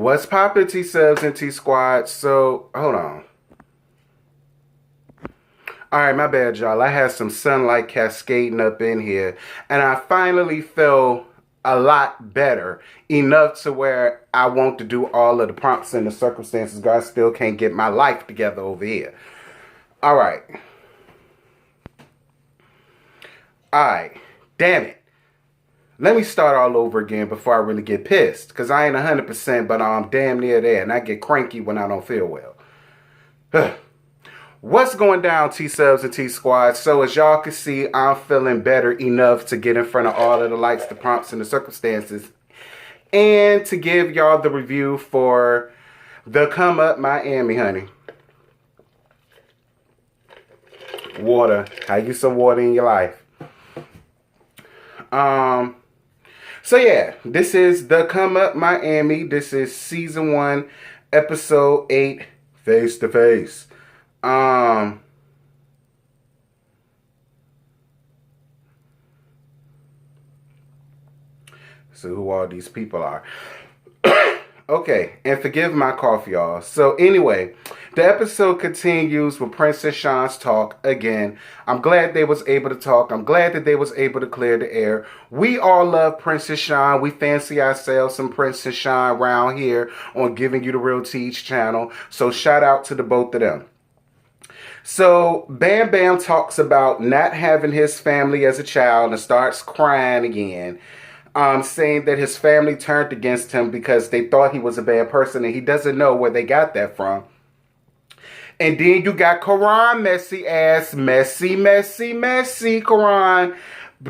What's poppin', T-Subs and T-Squad? So, hold on. Alright, my bad, y'all. I had some sunlight cascading up in here, and I finally feel a lot better, enough to where I want to do all of the prompts and the circumstances, but I still can't get my life together over here. Alright. Alright. Damn it. Let me start all over again before I really get pissed. Because I ain't 100%, but I'm damn near there. And I get cranky when I don't feel well. What's going down, T-Subs and T-Squad? So as y'all can see, I'm feeling better enough to get in front of all of the lights, the prompts, and the circumstances. And to give y'all the review for the Come Up Miami, honey. Water. How you some water in your life? So yeah, this is the Come Up Miami. This is season 1, episode 8, Face2Face. So who all these people are. Okay, and forgive my cough, y'all. So anyway, the episode continues with Princess Sean's talk again. I'm glad they was able to talk. I'm glad that they was able to clear the air. We all love Princess Sean. We fancy ourselves some Princess Sean around here on Giving You the Real Teach channel. So shout out to the both of them. So Bam Bam talks about not having his family as a child and starts crying again. Saying that his family turned against him because they thought he was a bad person and he doesn't know where they got that from. And then you got Karan, messy Karan,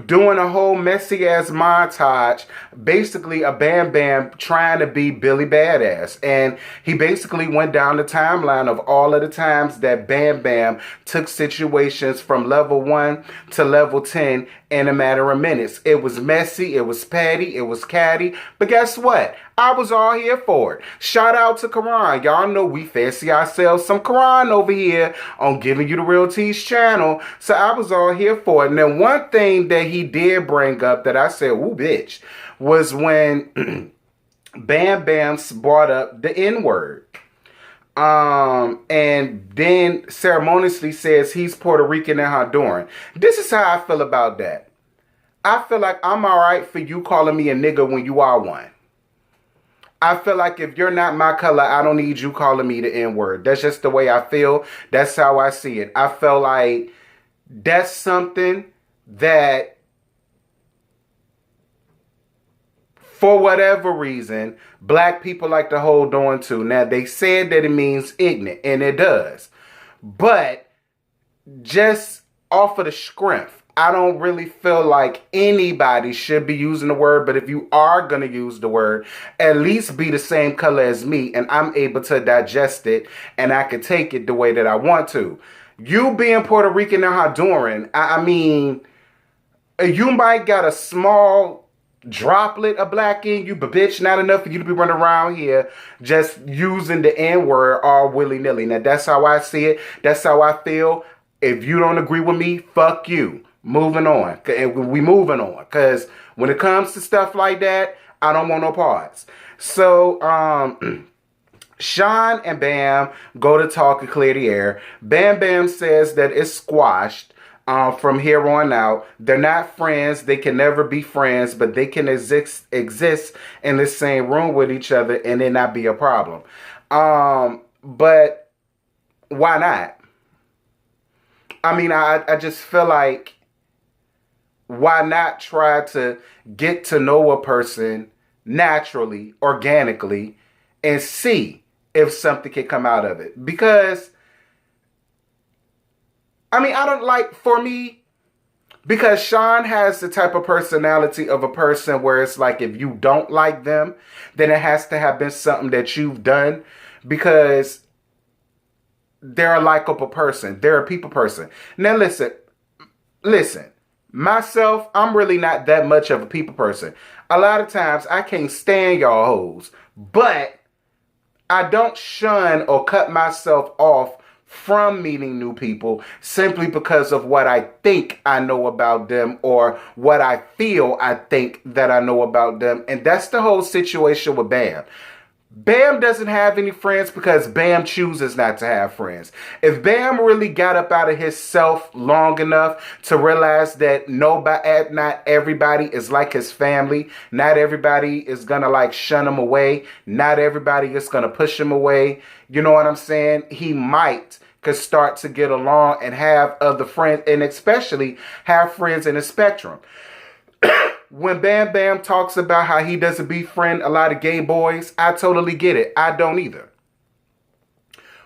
doing a whole messy ass montage, basically a Bam Bam trying to be Billy Badass. And he basically went down the timeline of all of the times that Bam Bam took situations from level 1 to level 10 in a matter of minutes. It was messy, it was petty, it was catty, but guess what? I was all here for it. Shout out to Karan. Y'all know we fancy ourselves some Karan over here on Giving You the Real Teach channel. So I was all here for it. And then one thing that he did bring up that I said, ooh, bitch, was when Bam Bam brought up the N-word. And then ceremoniously says he's Puerto Rican and Honduran. This is how I feel about that. I feel like I'm alright for you calling me a nigga when you are one. I feel like if you're not my color, I don't need you calling me the N-word. That's just the way I feel. That's how I see it. I feel like that's something that, for whatever reason, black people like to hold on to. Now, they said that it means ignorant, and it does. But just off of the scrimp, I don't really feel like anybody should be using the word, but if you are going to use the word, at least be the same color as me, and I'm able to digest it, and I can take it the way that I want to. You being Puerto Rican and Honduran, I mean, you might got a small droplet of black in you, but bitch, not enough for you to be running around here just using the N-word all willy-nilly. Now, that's how I see it. That's how I feel. If you don't agree with me, fuck you. Moving on. And we moving on. Because when it comes to stuff like that, I don't want no parts. So, Sean and Bam go to talk and clear the air. Bam Bam says that it's squashed from here on out. They're not friends. They can never be friends, but they can exist in the same room with each other and it not be a problem. But why not? I mean, I just feel like, why not try to get to know a person naturally, organically, and see if something can come out of it? Because, I mean, I don't like, for me, because Sean has the type of personality of a person where it's like, if you don't like them, then it has to have been something that you've done, because they're a likable person. They're a people person. Now, listen. Myself, I'm really not that much of a people person. A lot of times, I can't stand y'all hoes. But I don't shun or cut myself off from meeting new people simply because of what I think I know about them or what I feel I think that I know about them. And that's the whole situation with Bam. Bam doesn't have any friends because Bam chooses not to have friends. If Bam really got up out of his self long enough to realize that not everybody is like his family, not everybody is gonna like shun him away, not everybody is gonna push him away, you know what I'm saying? He might could start to get along and have other friends, and especially have friends in the spectrum. When Bam Bam talks about how he doesn't befriend a lot of gay boys, I totally get it. I don't either.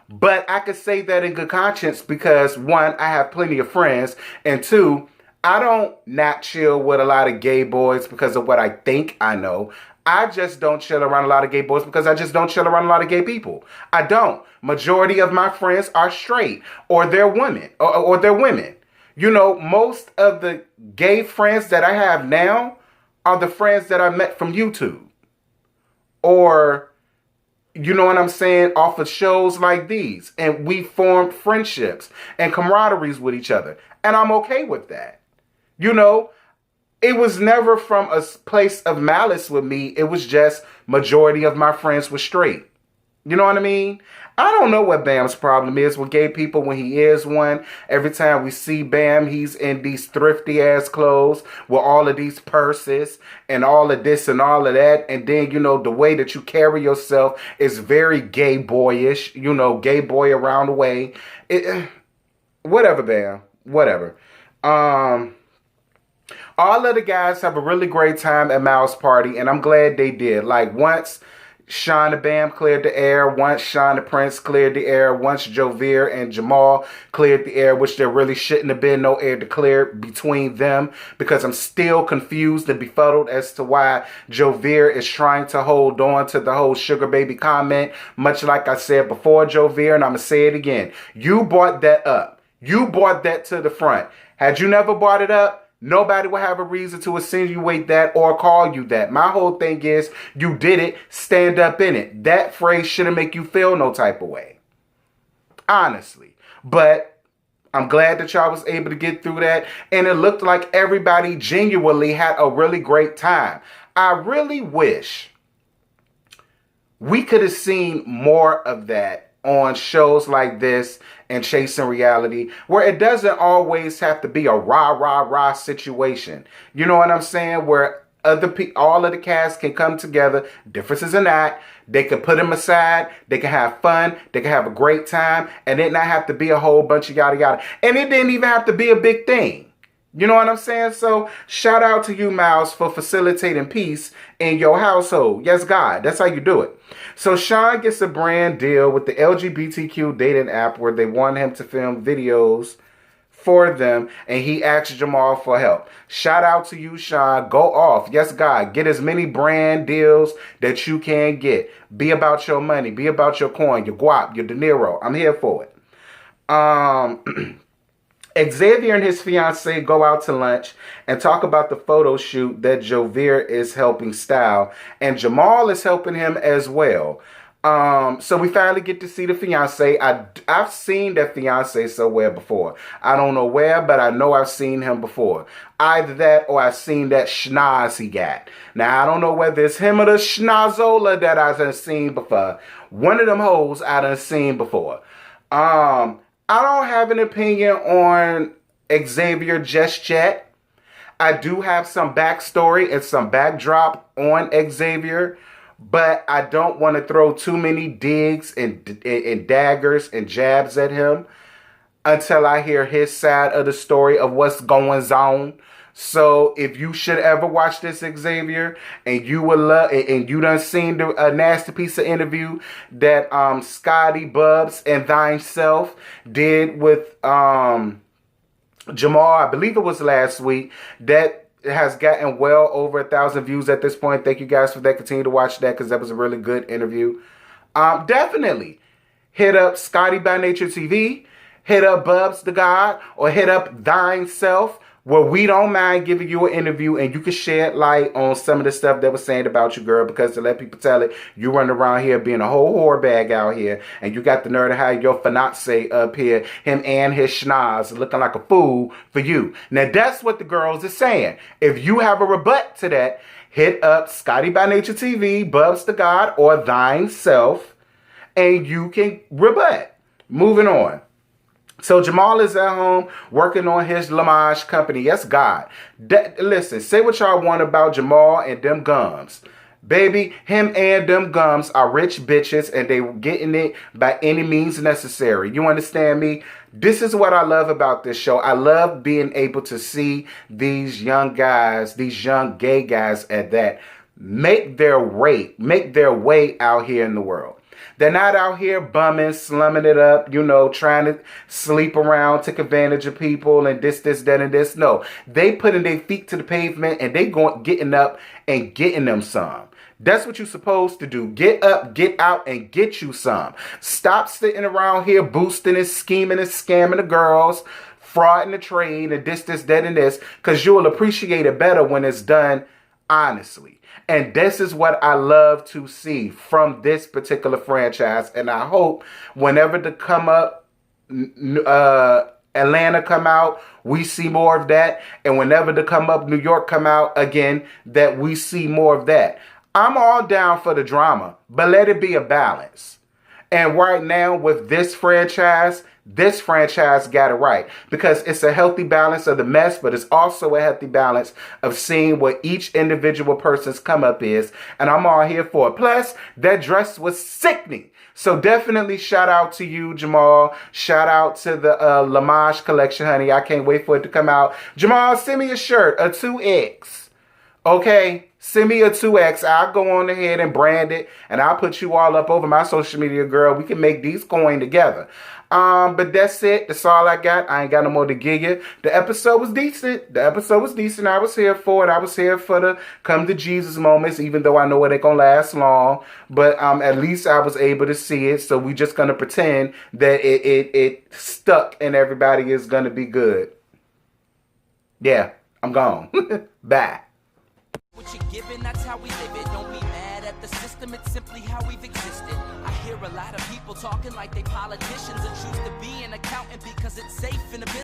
But I could say that in good conscience because, one, I have plenty of friends, and two, I don't not chill with a lot of gay boys because of what I think I know. I just don't chill around a lot of gay boys because I just don't chill around a lot of gay people. I don't. Majority of my friends are straight, or they're women, or they're women. You know, most of the gay friends that I have now are the friends that I met from YouTube. Or, you know what I'm saying, off of shows like these. And we formed friendships and camaraderies with each other. And I'm okay with that. You know, it was never from a place of malice with me. It was just majority of my friends were straight. You know what I mean? I don't know what Bam's problem is with gay people when he is one. Every time we see Bam, he's in these thrifty ass clothes with all of these purses and all of this and all of that. And then, you know, the way that you carry yourself is very gay boyish. You know, gay boy around the way. Whatever, Bam. Whatever. All of the guys have a really great time at Mal's party, and I'm glad they did. Like, once Sean the Bam cleared the air, once Sean the Prince cleared the air, once Jovier and Jamal cleared the air, which there really shouldn't have been no air to clear between them, because I'm still confused and befuddled as to why Jovier is trying to hold on to the whole sugar baby comment, much like I said before, Jovier, and I'm going to say it again. You brought that up. You brought that to the front. Had you never brought it up, nobody will have a reason to insinuate that or call you that. My whole thing is, you did it, stand up in it. That phrase shouldn't make you feel no type of way. Honestly. But I'm glad that y'all was able to get through that. And it looked like everybody genuinely had a really great time. I really wish we could have seen more of that on shows like this and Chasing Reality, where it doesn't always have to be a rah situation. You know what I'm saying? Where all of the cast can come together, differences in that, they can put them aside, they can have fun, they can have a great time, and it not have to be a whole bunch of yada yada. And it didn't even have to be a big thing. You know what I'm saying? So, shout out to you, Miles, for facilitating peace in your household. Yes, God. That's how you do it. So, Sean gets a brand deal with the LGBTQ dating app where they want him to film videos for them, and he asked Jamal for help. Shout out to you, Sean. Go off. Yes, God. Get as many brand deals that you can get. Be about your money. Be about your coin, your guap, your De Niro. I'm here for it. Xavier and his fiancée go out to lunch and talk about the photo shoot that Jovier is helping style, and Jamal is helping him as well. So we finally get to see the fiancé. I've seen that fiancé somewhere before. I don't know where, but I know I've seen him before. Either that or I've seen that schnoz he got. Now, I don't know whether it's him or the schnozola that I done seen before. One of them hoes I done seen before. I don't have an opinion on Xavier just yet. I do have some backstory and some backdrop on Xavier, but I don't want to throw too many digs and daggers and jabs at him until I hear his side of the story of what's going on. So if you should ever watch this, Xavier, and you would love, and you done seen a nasty piece of interview that Scotty Bubs and Thine Self did with Jamal, I believe it was last week, that has gotten well over 1,000 views at this point. Thank you guys for that. Continue to watch that because that was a really good interview. Definitely hit up Scotty by Nature TV, hit up Bubs the God, or hit up Thine Self. Well, we don't mind giving you an interview and you can shed light on some of the stuff that was saying about you, girl, because to let people tell it, you running around here being a whole whore bag out here, and you got the nerve to have your fiancé up here, him and his schnoz, looking like a fool for you. Now, that's what the girls are saying. If you have a rebut to that, hit up Scotty by Nature TV, Bubs the God, or Thine Self, and you can rebut. Moving on. So Jamal is at home working on his Lamage company. Yes, God. Listen, say what y'all want about Jamal and them gums. Baby, him and them gums are rich bitches and they getting it by any means necessary. You understand me? This is what I love about this show. I love being able to see these young guys, these young gay guys at that, make their way out here in the world. They're not out here bumming, slumming it up, you know, trying to sleep around, take advantage of people and this, that, and this. No, they putting their feet to the pavement and they getting up and getting them some. That's what you're supposed to do. Get up, get out, and get you some. Stop sitting around here boosting and scheming and scamming the girls, frauding the trade and this, that, and this, because you'll appreciate it better when it's done honestly. And this is what I love to see from this particular franchise. And I hope whenever the Atlanta come out, we see more of that. And whenever the come up New York come out again, that we see more of that. I'm all down for the drama, but let it be a balance. And right now with this franchise got it right, because it's a healthy balance of the mess, but it's also a healthy balance of seeing what each individual person's come up is. And I'm all here for it. Plus, that dress was sickening. So definitely shout out to you, Jamal. Shout out to the Lamage collection, honey. I can't wait for it to come out. Jamal, send me a shirt, a 2X. Okay? Send me a 2X. I'll go on ahead and brand it, and I'll put you all up over my social media, girl. We can make these coin together. But that's it. That's all I got. I ain't got no more to give you. The episode was decent. I was here for it. I was here for the come to Jesus moments, even though I know it ain't gonna last long. But at least I was able to see it. So we just gonna pretend that it stuck and everybody is gonna be good. Yeah, I'm gone. Bye. What you're given, that's how we live it. Don't be mad at the system, it's simply how we've existed. I hear a lot of people talking like they politicians and choose to be an accountant because it's safe in the business.